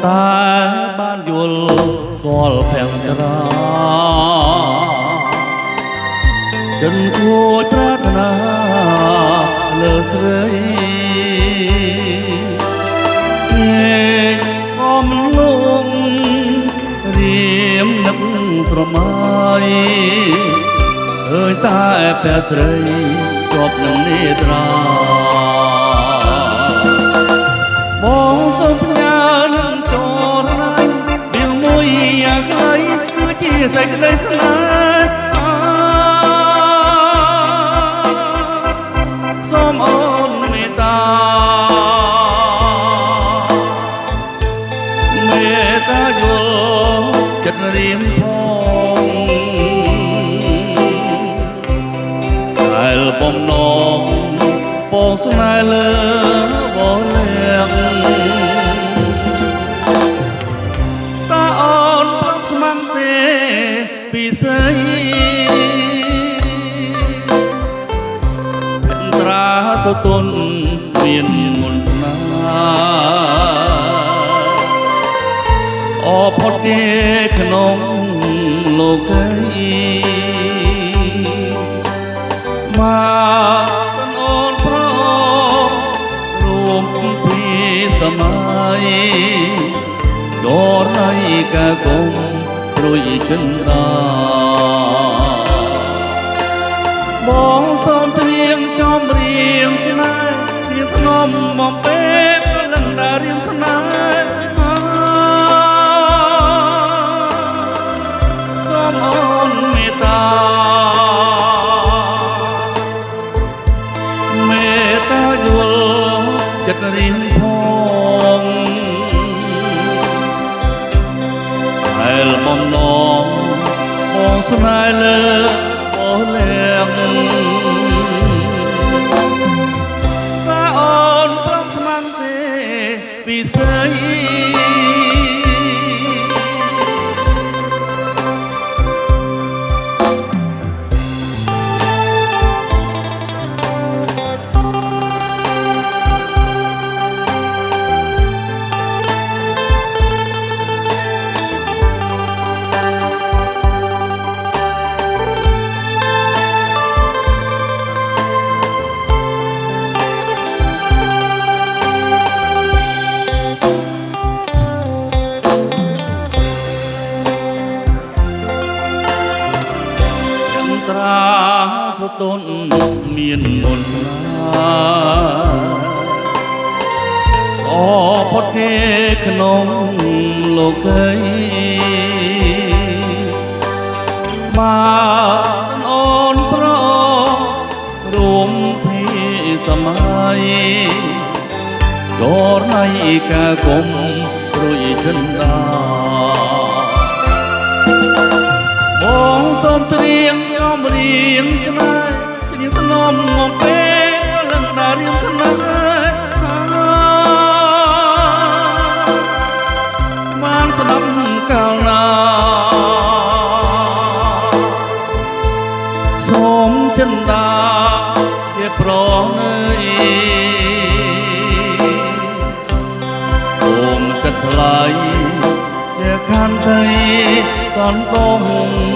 តែបានយល់ស្គាល់ភាំងត្រាចិនគួចប្រាថ្នាលើស្រីក៏មិនលងរៀមនឹកស្រមៃអើយតែព្រះស្រីជាប់នឹងនេត្រាបងសូមផ្ញើនឹងចរណៃវាមួយយ៉ាងខ្លីគឺជាសេចក្តីស្នេហាសូមអូនមេត្តាមេត្តាយល់ចិត្តរៀមផងដែលបំណងបងស្នេហ៍លើបលាក់តើអូនផឹកស្មាំងទេពីស្អីភាំងត្រាទៅទុនមានមុនស្នាអផុតគេក្នុងលោកីមកសិនអូនប្ររួមពីសម័យចរណៃកាគុំព្រួយចិនតាបងសូមត្រៀមចំរៀងស្នេហ៍រៀងធ្នមមកពេលព្រលឹងដែលរៀងស្នេហ៍សូមអូនមេត្តាមេត្តាយល់ចិត្តរៀងផងដែលបំណងបងស្នេហ៍លើបលាក់តើអូនប្រឹងស្មានទេពីស្អីត្រាស្រទន់មានមុនស្នាអផុតគេក្នុងលោកីមកអូនប្ររួមពីសម័យចរណៃកាគុំព្រួយចិនតាបងសូមត្រៀមចំរៀងស្នេហ៍ជ្រាបថ្នមមកពេលលឹងដែលរៀងស្នេហ៍បានស្ដាប់កាលណាសូមចិនតាជាប្រណីសូមចិត្តថ្លៃជាខន្តីសន្តោស